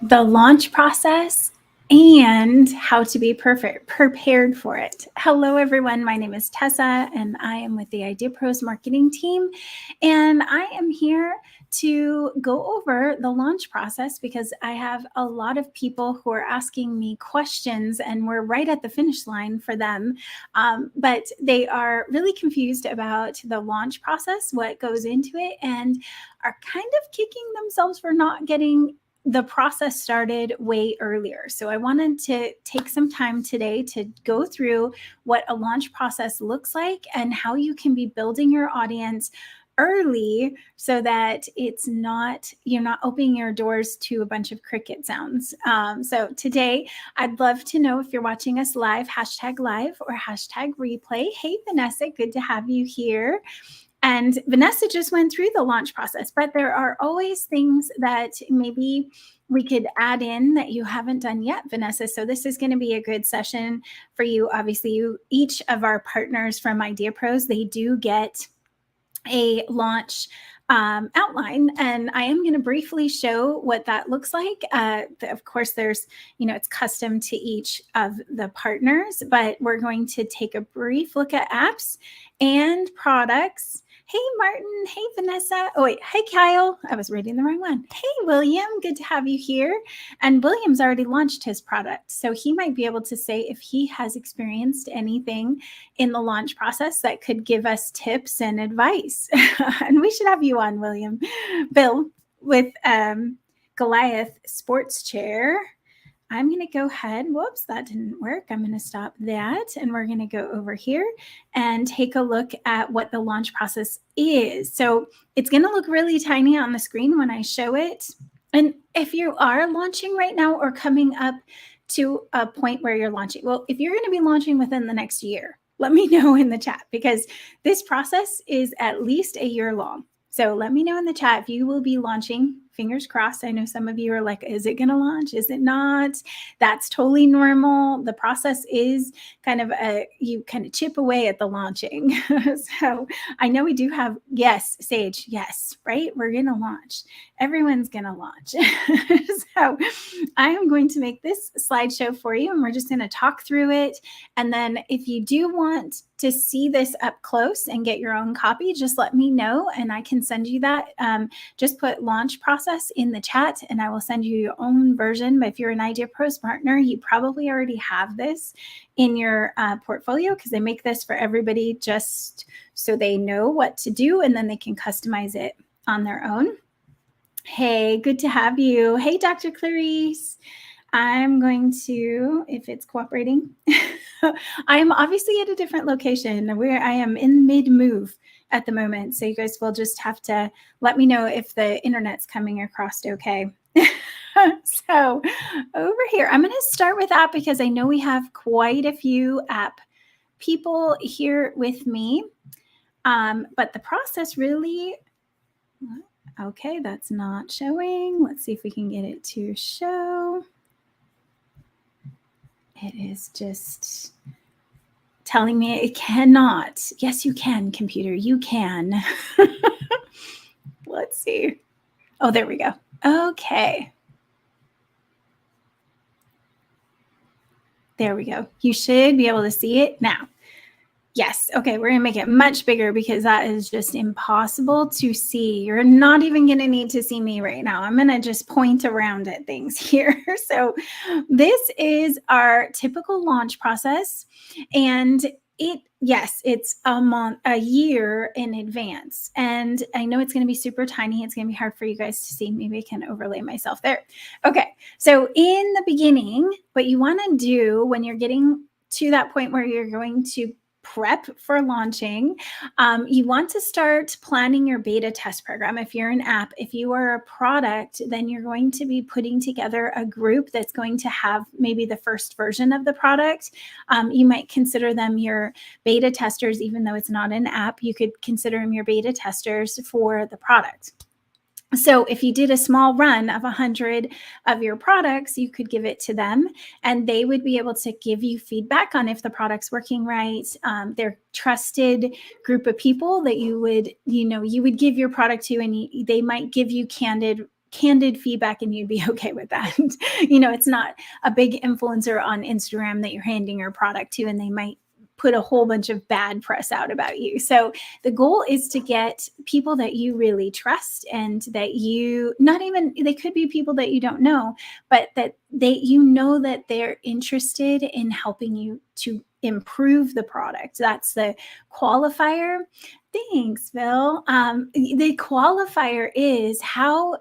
the launch process, and how to be prepared for it. Hello, everyone. My name is Tessa, and I am with the IdeaPros marketing team. And I am here to go over the launch process because I have a lot of people who are asking me questions, and we're right at the finish line for them. But they are really confused about the launch process, what goes into it, and are kind of kicking themselves for not getting the process started way earlier. So I wanted to take some time today to go through what a launch process looks like and how you can be building your audience early so that you're not opening your doors to a bunch of cricket sounds. So today I'd love to know if you're watching us live, #live or #replay. Hey, Vanessa, good to have you here. And Vanessa just went through the launch process, but there are always things that maybe we could add in that you haven't done yet, Vanessa. So this is going to be a good session for you. Obviously, each of our partners from IdeaPros, they do get a launch outline, and I am going to briefly show what that looks like. Of course, it's custom to each of the partners, but we're going to take a brief look at apps and products. Hey, Martin. Hey, Vanessa. Oh, wait. Hey, Kyle. I was reading the wrong one. Hey, William. Good to have you here. And William's already launched his product, so he might be able to say if he has experienced anything in the launch process that could give us tips and advice. And we should have you on, William. Bill, with Goliath Sports Chair. I'm going to go ahead. Whoops, that didn't work. I'm going to stop that. And we're going to go over here and take a look at what the launch process is. So it's going to look really tiny on the screen when I show it. And if you are launching right now or coming up to a point where you're launching, well, if you're going to be launching within the next year, let me know in the chat, because this process is at least a year long. So let me know in the chat if you will be launching. Fingers crossed. I know some of you are like, is it going to launch? Is it not? That's totally normal. The process is you kind of chip away at the launching. So I know we do have, yes, Sage, yes, right? We're going to launch. Everyone's going to launch. So I am going to make this slideshow for you, and we're just going to talk through it. And then if you do want to see this up close and get your own copy, just let me know and I can send you that. Just put launch process in the chat and I will send you your own version. But if you're an IdeaPros partner, you probably already have this in your portfolio, because they make this for everybody just so they know what to do and then they can customize it on their own. Hey, good to have you. Hey, Dr. Clarice. I'm going to, if it's cooperating, I am obviously at a different location where I am in mid-move at the moment. So you guys will just have to let me know if the internet's coming across okay. So over here, I'm going to start with app because I know we have quite a few app people here with me. But the process really, okay, that's not showing. Let's see if we can get it to show. It is just telling me it cannot. Yes, you can, computer. You can. Let's see. Oh, there we go. Okay. There we go. You should be able to see it now. Yes. Okay. We're going to make it much bigger because that is just impossible to see. You're not even going to need to see me right now. I'm going to just point around at things here. So this is our typical launch process. And it's a year in advance. And I know it's going to be super tiny. It's going to be hard for you guys to see. Maybe I can overlay myself there. Okay. So in the beginning, what you want to do when you're getting to that point where you're going to prep for launching, you want to start planning your beta test program. If you're an app, if you are a product, then you're going to be putting together a group that's going to have maybe the first version of the product. You might consider them your beta testers, even though it's not an app. You could consider them your beta testers for the product. So if you did a small run of 100 of your products, you could give it to them and they would be able to give you feedback on if the product's working right. They're trusted group of people that you would give your product to, and they might give you candid candid feedback and you'd be okay with that. It's not a big influencer on Instagram that you're handing your product to and they might put a whole bunch of bad press out about you. So the goal is to get people that you really trust and that you, not even, they could be people that you don't know, but that that they're interested in helping you to improve the product. That's the qualifier. Thanks, Bill. The qualifier is how,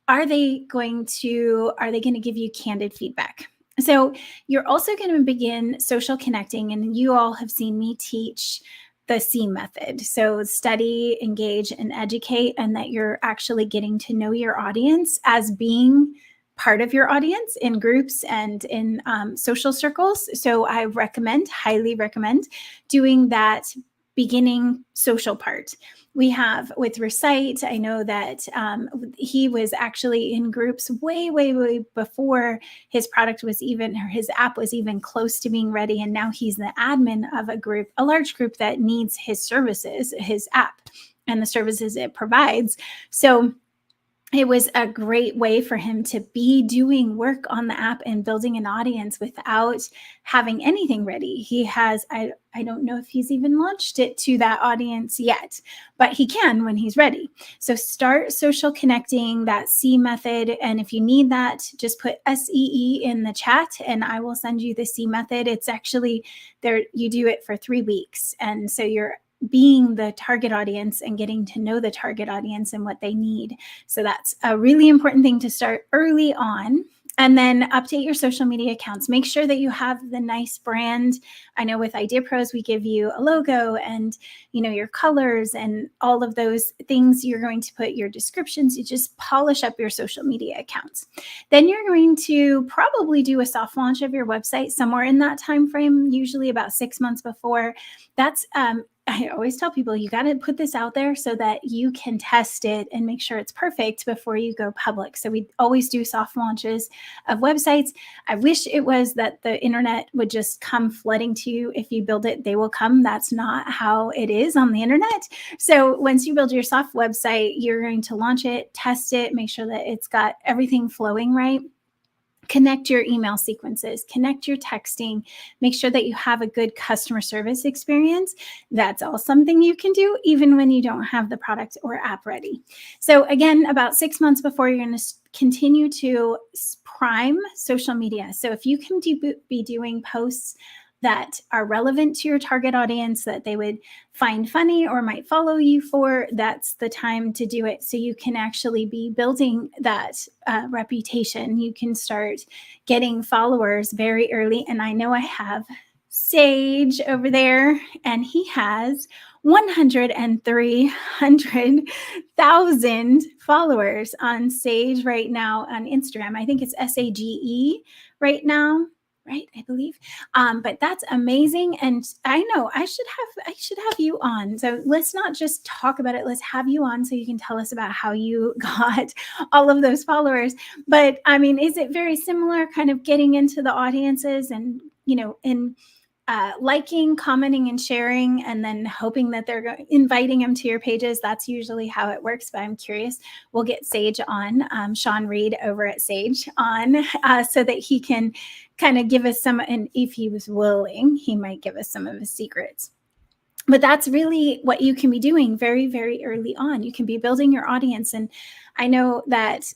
are they going to give you candid feedback? So you're also going to begin social connecting, and you all have seen me teach the C method. So study, engage, and educate, and that you're actually getting to know your audience as being part of your audience in groups and in social circles. So I highly recommend doing that beginning social part. We have with Recite, I know that he was actually in groups way, way, way before his product was even, or his app was even close to being ready. And now he's the admin of a large group that needs his services, his app, and the services it provides. So it was a great way for him to be doing work on the app and building an audience without having anything ready. He has, I don't know if he's even launched it to that audience yet, but he can when he's ready. So start social connecting, that C method. And if you need that, just put SEE in the chat and I will send you the C method. It's actually there, you do it for 3 weeks. And so you're being the target audience and getting to know the target audience and what they need. So that's a really important thing to start early on. And then update your social media accounts. Make sure that you have the nice brand. I know with IdeaPros, we give you a logo and, your colors and all of those things. You're going to put your descriptions. You just polish up your social media accounts. Then you're going to probably do a soft launch of your website somewhere in that time frame, usually about 6 months before. That's I always tell people you got to put this out there so that you can test it and make sure it's perfect before you go public. So we always do soft launches of websites. I wish it was that the internet would just come flooding to you. If you build it, they will come. That's not how it is on the internet. So once you build your soft website, you're going to launch it, test it, make sure that it's got everything flowing right. Connect your email sequences, connect your texting, make sure that you have a good customer service experience. That's all something you can do even when you don't have the product or app ready. So again, about 6 months before, you're going to continue to prime social media. So if you can be doing posts that are relevant to your target audience that they would find funny or might follow you for, that's the time to do it. So you can actually be building that reputation. You can start getting followers very early. And I know I have Sage over there, and he has 300,000 followers on Sage right now on Instagram. I think it's SAGE right now. Right, I believe. But that's amazing. And I know I should have you on. So let's not just talk about it. Let's have you on so you can tell us about how you got all of those followers. But I mean, is it very similar, kind of getting into the audiences and, liking, commenting, and sharing, and then hoping that they're inviting them to your pages? That's usually how it works, but I'm curious. We'll get Sage on, Sean Reed over at Sage on, so that he can kind of give us some, and if he was willing, he might give us some of his secrets. But that's really what you can be doing very, very early on. You can be building your audience. And I know that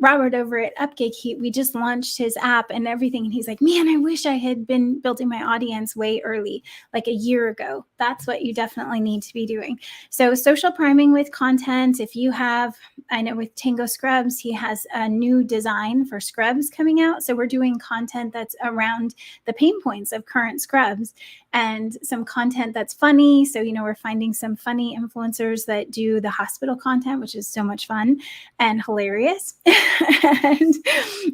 Robert over at Upgig, we just launched his app and everything. And he's like, man, I wish I had been building my audience way early, like a year ago. That's what you definitely need to be doing. So social priming with content. If you have, I know with Tango Scrubs, he has a new design for scrubs coming out. So we're doing content that's around the pain points of current scrubs and some content that's funny. So, we're finding some funny influencers that do the hospital content, which is so much fun and hilarious. and yes,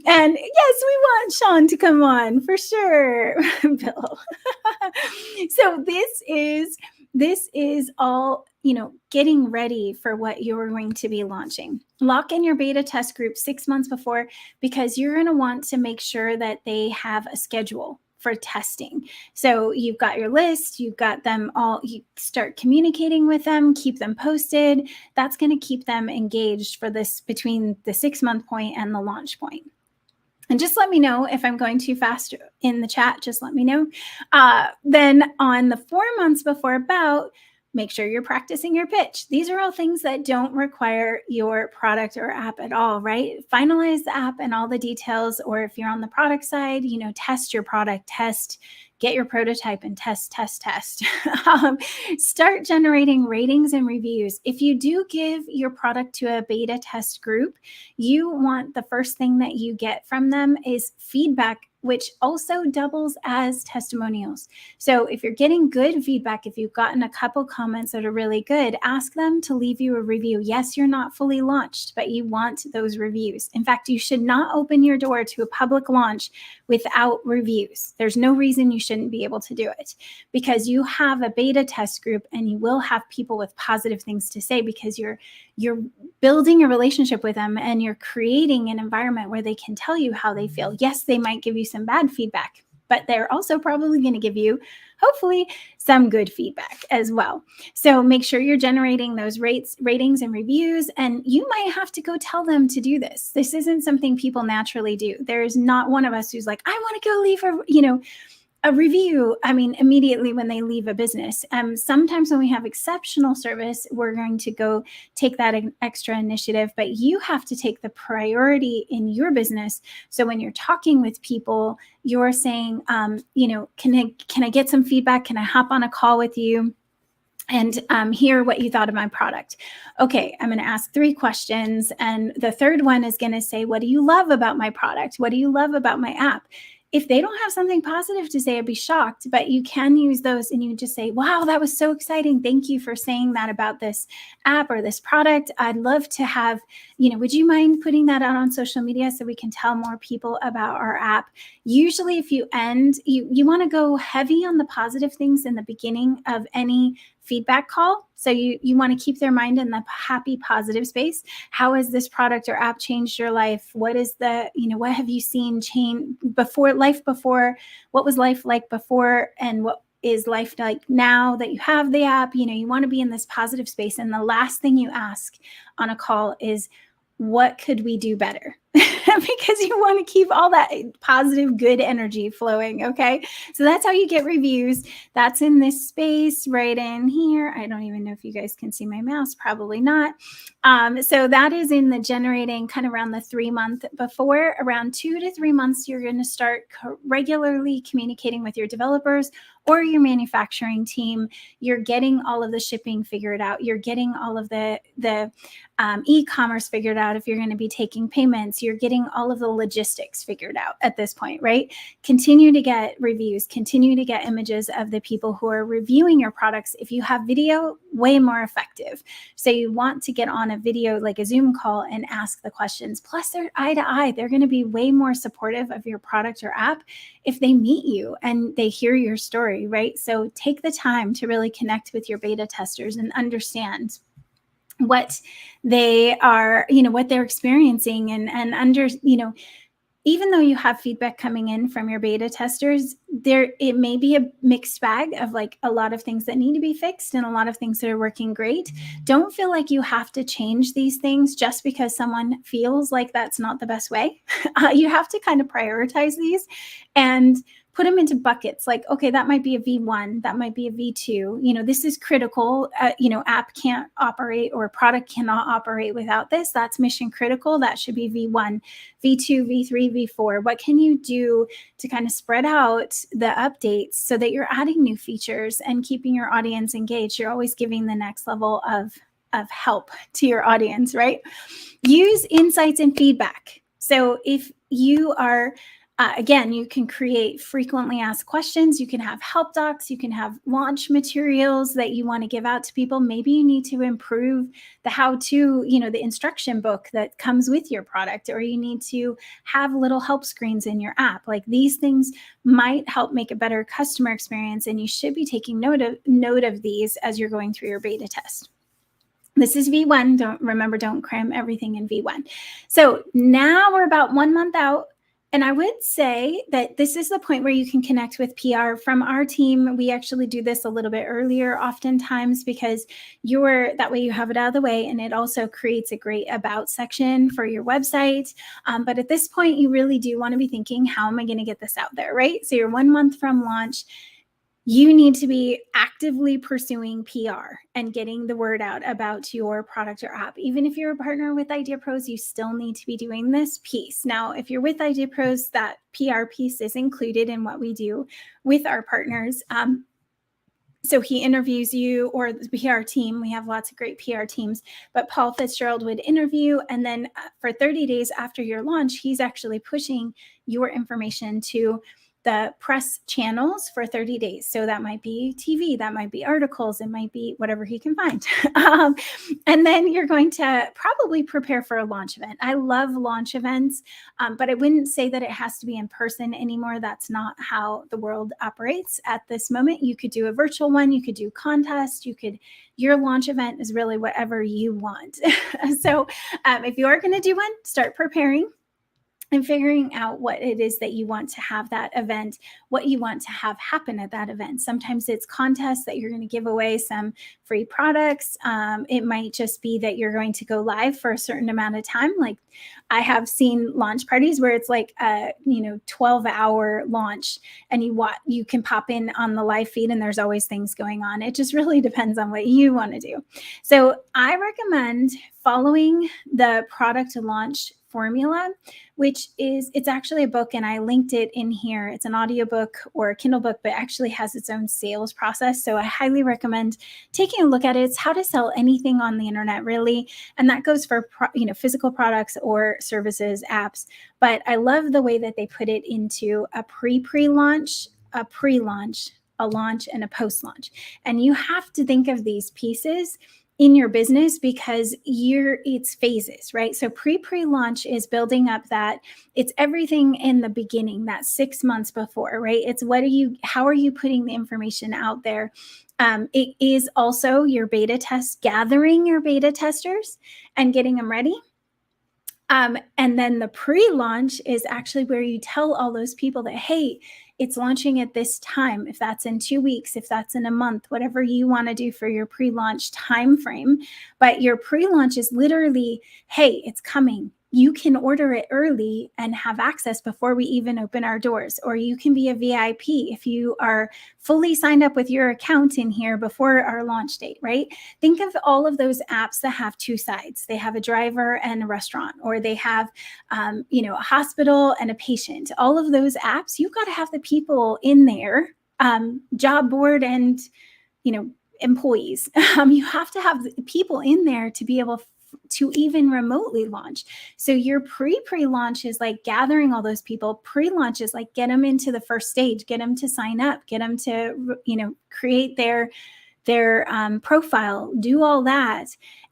we want Sean to come on for sure, Bill. So this is all, getting ready for what you're going to be launching. Lock in your beta test group 6 months before, because you're going to want to make sure that they have a schedule for testing. So you've got your list, you've got them all, you start communicating with them, keep them posted. That's going to keep them engaged for this between the 6-month point and the launch point. And just let me know if I'm going too fast in the chat. Just let me know. Then on the 4 months before about, make sure you're practicing your pitch. These are all things that don't require your product or app at all, right? Finalize the app and all the details, or if you're on the product side, test your product, get your prototype and test. Start generating ratings and reviews. If you do give your product to a beta test group, you want the first thing that you get from them is feedback, which also doubles as testimonials. So if you're getting good feedback, if you've gotten a couple comments that are really good, ask them to leave you a review. Yes, you're not fully launched, but you want those reviews. In fact, you should not open your door to a public launch without reviews. There's no reason you shouldn't be able to do it, because you have a beta test group and you will have people with positive things to say, because you're building a relationship with them and you're creating an environment where they can tell you how they feel. Yes, they might give you some bad feedback, but they're also probably going to give you, hopefully, some good feedback as well. So make sure you're generating those ratings and reviews, and you might have to go tell them to do this. This isn't something people naturally do. There's not one of us who's like, I want to go leave a review, immediately when they leave a business. Sometimes when we have exceptional service, we're going to go take that extra initiative, but you have to take the priority in your business. So when you're talking with people, you're saying, can I get some feedback? Can I hop on a call with you and hear what you thought of my product? Okay, I'm going to ask 3 questions. And the third one is going to say, what do you love about my product? What do you love about my app? If they don't have something positive to say, I'd be shocked, but you can use those and you just say, wow, that was so exciting. Thank you for saying that about this app or this product. I'd love to have, would you mind putting that out on social media so we can tell more people about our app? Usually if you end, you want to go heavy on the positive things in the beginning of any feedback call. So you want to keep their mind in the happy, positive space. How has this product or app changed your life? What is what have you seen change before? What was life like before? And what is life like now that you have the app? You want to be in this positive space. And the last thing you ask on a call is, what could we do better? Because you want to keep all that positive, good energy flowing. Okay. So that's how you get reviews. That's in this space right in here. I don't even know if you guys can see my mouse, probably not. So that is in the generating kind of around the 3-month before. Around 2 to 3 months, you're going to start regularly communicating with your developers or your manufacturing team. You're getting all of the shipping figured out. You're getting all of the e-commerce figured out. If you're going to be taking payments, you're getting all of the logistics figured out at this point, right? Continue to get reviews, continue to get images of the people who are reviewing your products. If you have video, way more effective. So you want to get on a video, like a Zoom call, and ask the questions. Plus they're eye to eye. They're going to be way more supportive of your product or app if they meet you and they hear your story, right? So take the time to really connect with your beta testers and understand what they are, what they're experiencing, and under, even though you have feedback coming in from your beta testers, it may be a mixed bag of like a lot of things that need to be fixed and a lot of things that are working great. Don't feel like you have to change these things just because someone feels like that's not the best way. You have to kind of prioritize these and put them into buckets. Like, okay, that might be a V1, that might be a V2. This is critical. App can't operate or product cannot operate without this. That's mission critical. That should be V1, V2, V3, V4. What can you do to kind of spread out the updates so that you're adding new features and keeping your audience engaged? You're always giving the next level of help to your audience, right? Use insights and feedback. So if you are again, you can create frequently asked questions. You can have help docs. You can have launch materials that you want to give out to people. Maybe you need to improve the how-to, the instruction book that comes with your product, or you need to have little help screens in your app. Like, these things might help make a better customer experience, and you should be taking note of these as you're going through your beta test. This is V1. Don't cram everything in V1. So now we're about 1 month out. And I would say that this is the point where you can connect with PR. From our team, we actually do this a little bit earlier oftentimes because that way you have it out of the way, and it also creates a great about section for your website. But at this point, you really do want to be thinking, how am I going to get this out there, right? So you're 1 month from launch. You need to be actively pursuing PR and getting the word out about your product or app. Even if you're a partner with IdeaPros, you still need to be doing this piece. Now, if you're with IdeaPros, that PR piece is included in what we do with our partners. So he interviews you, or the PR team. We have lots of great PR teams, but Paul Fitzgerald would interview. And then for 30 days after your launch, he's actually pushing your information to the press channels for 30 days. So that might be TV, that might be articles, it might be whatever he can find. And then you're going to probably prepare for a launch event. I love launch events, but I wouldn't say that it has to be in person anymore. That's not how the world operates at this moment. You could do a virtual one, you could do contest, your launch event is really whatever you want. So if you are going to do one, start preparing and figuring out what it is that you want to have that event, what you want to have happen at that event. Sometimes it's contests that you're going to give away some free products. It might just be that you're going to go live for a certain amount of time. Like I have seen launch parties where it's like a 12-hour launch, and you can pop in on the live feed and there's always things going on. It just really depends on what you want to do. So I recommend following the product launch formula, it's actually a book, and I linked it in here. It's an audiobook or a Kindle book, but actually has its own sales process. So I highly recommend taking a look at it. It's how to sell anything on the internet, really. And that goes for physical products or services, apps. But I love the way that they put it into a pre-launch, a pre-launch, a launch, and a post-launch. And you have to think of these pieces in your business because it's phases, right? So pre-launch is building up that it's everything in the beginning, that 6 months before, right? It's how are you putting the information out there? It is also your beta test, gathering your beta testers and getting them ready. And then the pre-launch is actually where you tell all those people that, hey, it's launching at this time. If that's in 2 weeks, if that's in a month, whatever you want to do for your pre-launch time frame. But your pre-launch is literally, hey, it's coming. You can order it early and have access before we even open our doors. Or you can be a VIP if you are fully signed up with your account in here before our launch date, right? Think of all of those apps that have two sides. They have a driver and a restaurant, or they have, a hospital and a patient. All of those apps, you've got to have the people in there, job board and, employees. You have to have people in there to be able to even remotely launch. So your pre-launch is like gathering all those people. Pre-launch is like get them into the first stage, get them to sign up, get them to, create their profile, do all that.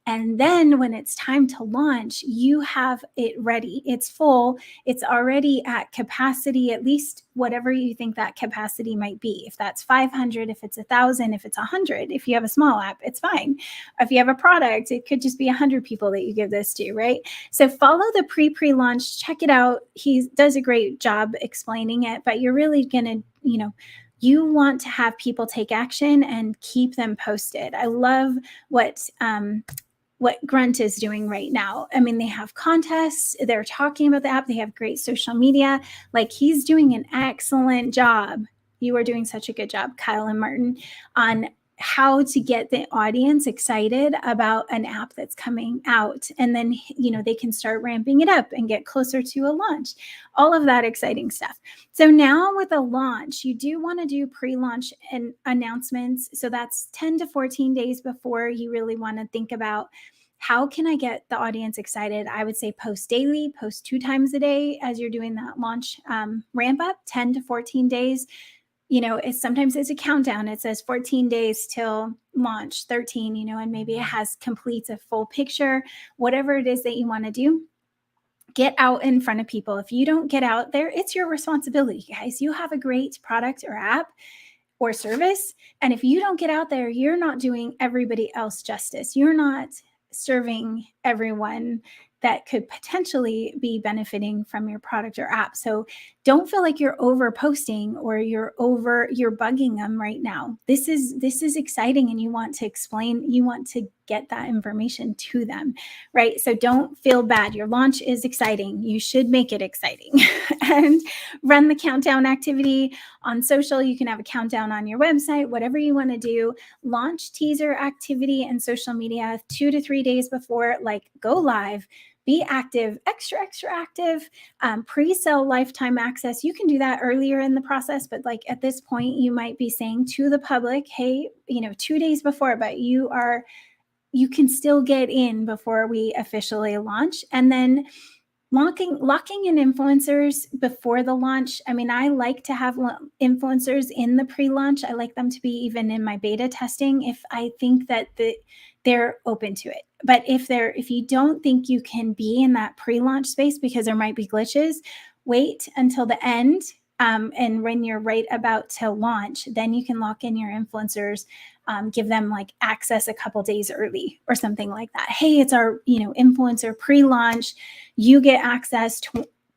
And then when it's time to launch, you have it ready. It's full. It's already at capacity, at least whatever you think that capacity might be. If that's 500, if it's 1,000, if it's 100, if you have a small app, it's fine. If you have a product, it could just be 100 people that you give this to, right? So follow the pre-launch, check it out. He does a great job explaining it, but you're really going to, you want to have people take action and keep them posted. I love what Grunt is doing right now. I mean, they have contests, they're talking about the app, they have great social media. Like, he's doing an excellent job. You are doing such a good job, Kyle and Martin, on how to get the audience excited about an app that's coming out. And then, they can start ramping it up and get closer to a launch, all of that exciting stuff. So now with a launch, you do want to do pre-launch and announcements. So that's 10 to 14 days before you really want to think about, how can I get the audience excited? I would say post daily, post 2 times a day as you're doing that launch ramp up, 10 to 14 days. Sometimes it's a countdown. It says 14 days till launch, 13, and maybe it completes a full picture. Whatever it is that you want to do, get out in front of people. If you don't get out there, it's your responsibility, guys. You have a great product or app or service. And if you don't get out there, you're not doing everybody else justice. You're not serving everyone that could potentially be benefiting from your product or app. So don't feel like you're over posting or you're bugging them right now. This is exciting, and you want to explain, you want to get that information to them, right? So don't feel bad. Your launch is exciting. You should make it exciting. And run the countdown activity on social. You can have a countdown on your website, whatever you want to do. Launch teaser activity and social media 2 to 3 days before, like go live. Be active, extra active, pre-sell lifetime access. You can do that earlier in the process, but like at this point, you might be saying to the public, hey, 2 days before, but you can still get in before we officially launch. And then locking in influencers before the launch. I mean, I like to have influencers in the pre-launch. I like them to be even in my beta testing if I think that they're open to it. But if you don't think you can be in that pre-launch space because there might be glitches, wait until the end. And when you're right about to launch, then you can lock in your influencers, give them like access a couple days early or something like that. Hey, it's our influencer pre-launch. You get access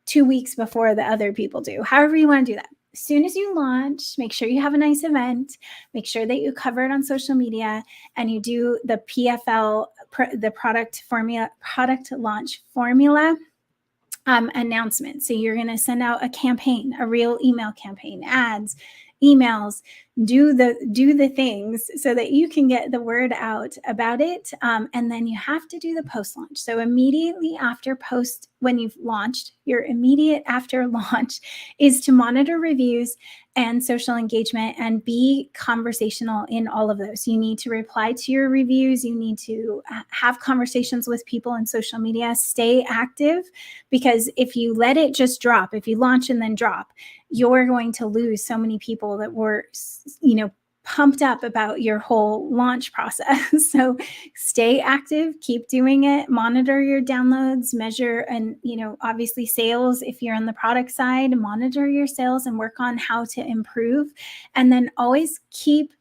2 weeks before the other people do. However you want to do that. As soon as you launch, make sure you have a nice event. Make sure that you cover it on social media, and you do the PFL, the product launch formula. Announcement. So you're going to send out a campaign, a real email campaign, ads, emails, do the things so that you can get the word out about it. And then you have to do the post launch. So immediately after post, when you've launched, your immediate after launch is to monitor reviews and social engagement and be conversational in all of those. You need to reply to your reviews. You need to have conversations with people in social media. Stay active, because if you let it just drop, if you launch and then drop, you're going to lose so many people that were, pumped up about your whole launch process. So stay active, keep doing it, monitor your downloads, measure, and, obviously sales. If you're on the product side, monitor your sales and work on how to improve. And then always keep,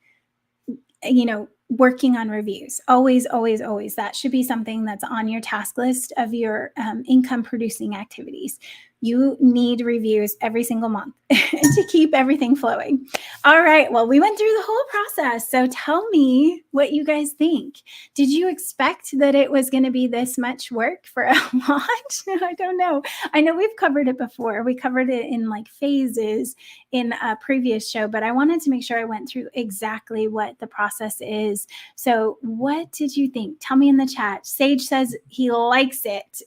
working on reviews. Always, always, always. That should be something that's on your task list of your income producing activities. You need reviews every single month to keep everything flowing. All right. Well, we went through the whole process. So tell me what you guys think. Did you expect that it was going to be this much work for a launch? I don't know. I know we've covered it before. We covered it in like phases in a previous show, but I wanted to make sure I went through exactly what the process is. So what did you think? Tell me in the chat. Sage says he likes it.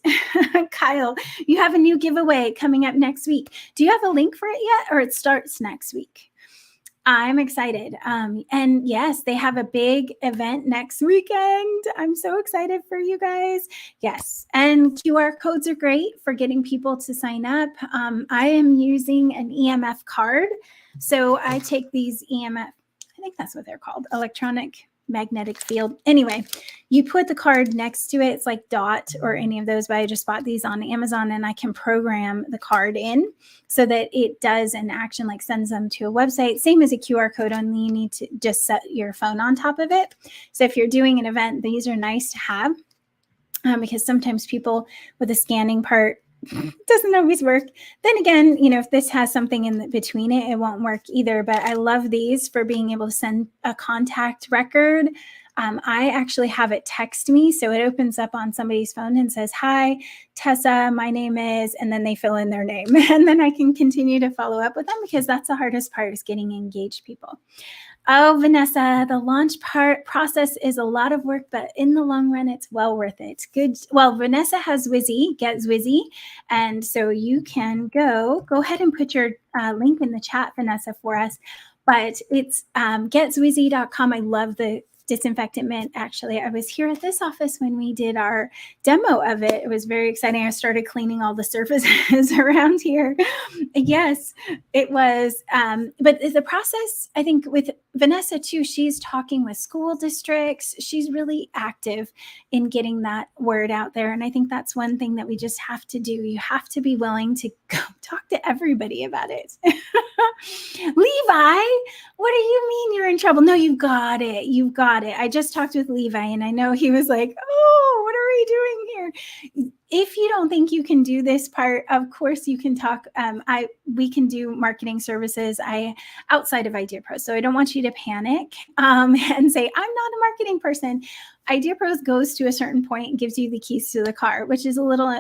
Kyle, you have a new giveaway coming up next week. Do you have a link for it yet, or it starts next week? I'm excited. And yes, they have a big event next weekend. I'm so excited for you guys. Yes. And QR codes are great for getting people to sign up. I am using an EMF card. So I take these EMF, I think that's what they're called, electronic magnetic field. Anyway, you put the card next to it. It's like Dot or any of those, but I just bought these on Amazon, and I can program the card in so that it does an action, like sends them to a website. Same as a QR code, only you need to just set your phone on top of it. So if you're doing an event, these are nice to have because sometimes people with the scanning part doesn't always work. Then again, if this has something in between it, it won't work either. But I love these for being able to send a contact record. I actually have it text me. So it opens up on somebody's phone and says, hi, Tessa, my name is, and then they fill in their name. And then I can continue to follow up with them, because that's the hardest part, is getting engaged people. Oh, Vanessa, the launch process is a lot of work, but in the long run, it's well worth it. Good. Well, Vanessa has Zwizzy, get Zwizzy. And so you can go ahead and put your link in the chat, Vanessa, for us. But it's getzwizzy.com. I love the disinfectant mitt. Actually, I was here at this office when we did our demo of it. It was very exciting. I started cleaning all the surfaces around here. Yes, it was. But the process, I think with Vanessa too, she's talking with school districts. She's really active in getting that word out there. And I think that's one thing that we just have to do. You have to be willing to go talk to everybody about it. Levi, what do you mean you're in trouble? No, you've got it. You've got it. I just talked with Levi, and I know he was like, oh, what are we doing here? if you don't think you can do this part, of course you can talk. We can do marketing services outside of IdeaPros. So I don't want you to panic and say, I'm not a marketing person. IdeaPros goes to a certain point and gives you the keys to the car, which is a little,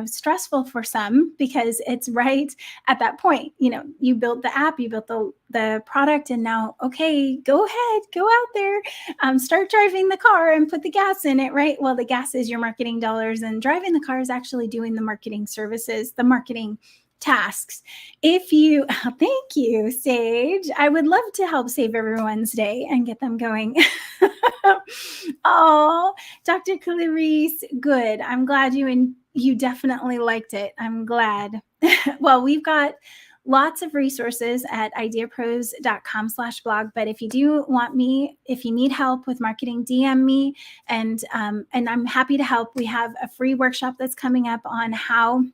stressful for some because it's right at that point. You built the app, you built the product, and now, okay, go ahead, go out there, start driving the car and put the gas in it, right? Well, the gas is your marketing dollars, and driving the car is actually doing the marketing services, the marketing tasks. Thank you, Sage. I would love to help save everyone's day and get them going. Oh, Dr. Clarice, good. I'm glad you definitely liked it. I'm glad. Well, we've got lots of resources at ideapros.com/blog. But if you need help with marketing, DM me, and I'm happy to help. We have a free workshop that's coming up on how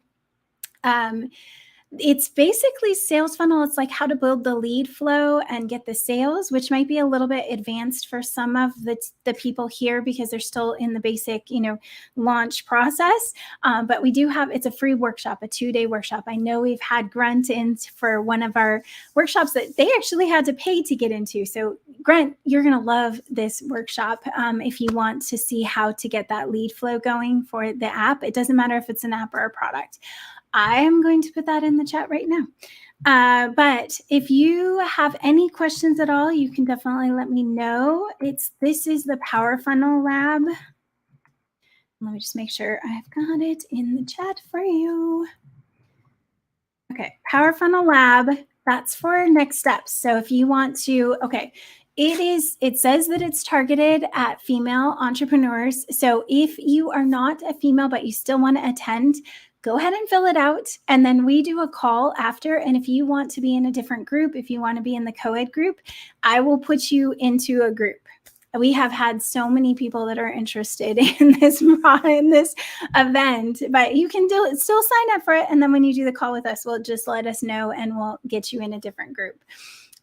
it's basically sales funnel. It's like how to build the lead flow and get the sales, which might be a little bit advanced for some of the people here because they're still in the basic, launch process. But it's a free workshop, a 2-day workshop. I know we've had Grunt in for one of our workshops that they actually had to pay to get into. So Grunt, you're going to love this workshop. If you want to see how to get that lead flow going for the app, it doesn't matter if it's an app or a product. I am going to put that in the chat right now. But if you have any questions at all, you can definitely let me know. This is the Power Funnel Lab. Let me just make sure I've got it in the chat for you. Okay, Power Funnel Lab, that's for next steps. So if you want to, it says that it's targeted at female entrepreneurs. So if you are not a female, but you still want to attend, go ahead and fill it out. And then we do a call after. And if you want to be in a different group, if you want to be in the co-ed group, I will put you into a group. We have had so many people that are interested in this event, but you can still sign up for it. And then when you do the call with us, we'll just let us know and we'll get you in a different group.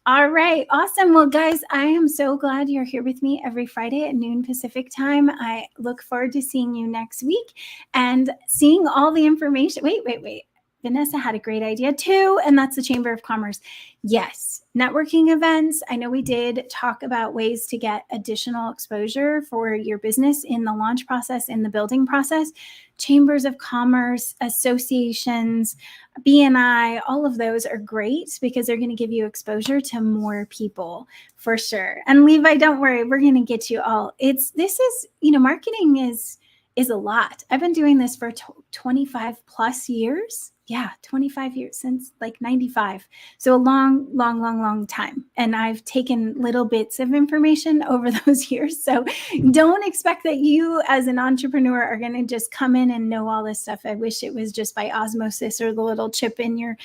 All right. Awesome. Well, guys, I am so glad you're here with me every Friday at noon Pacific time. I look forward to seeing you next week and seeing all the information. Wait. Vanessa had a great idea too, and that's the Chamber of Commerce. Yes, networking events. I know we did talk about ways to get additional exposure for your business in the launch process, in the building process. Chambers of Commerce, associations, BNI, all of those are great because they're going to give you exposure to more people for sure. And Levi, don't worry, we're going to get you all. Marketing is a lot. I've been doing this for 25 plus years. Yeah, 25 years, since like 95. So a long time. And I've taken little bits of information over those years. So don't expect that you as an entrepreneur are going to just come in and know all this stuff. I wish it was just by osmosis or the little chip in your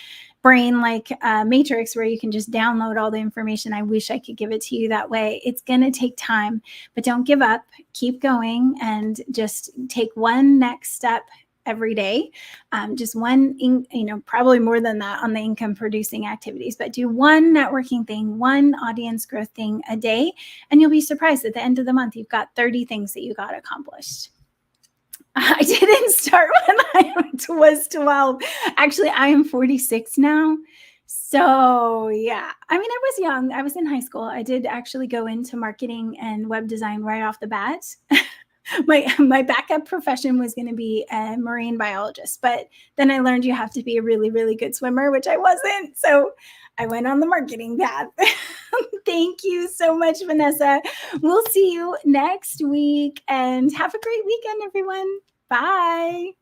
brain like Matrix where you can just download all the information. I wish I could give it to you that way. It's going to take time, but don't give up. Keep going and just take one next step every day. Just one, probably more than that on the income producing activities, but do one networking thing, one audience growth thing a day. And you'll be surprised at the end of the month, you've got 30 things that you got accomplished. I didn't start when I was 12. Actually, I am 46 now. So yeah, I mean, I was young. I was in high school. I did actually go into marketing and web design right off the bat. My backup profession was going to be a marine biologist, but then I learned you have to be a really, really good swimmer, which I wasn't. So I went on the marketing path. Thank you so much, Vanessa. We'll see you next week and have a great weekend, everyone. Bye.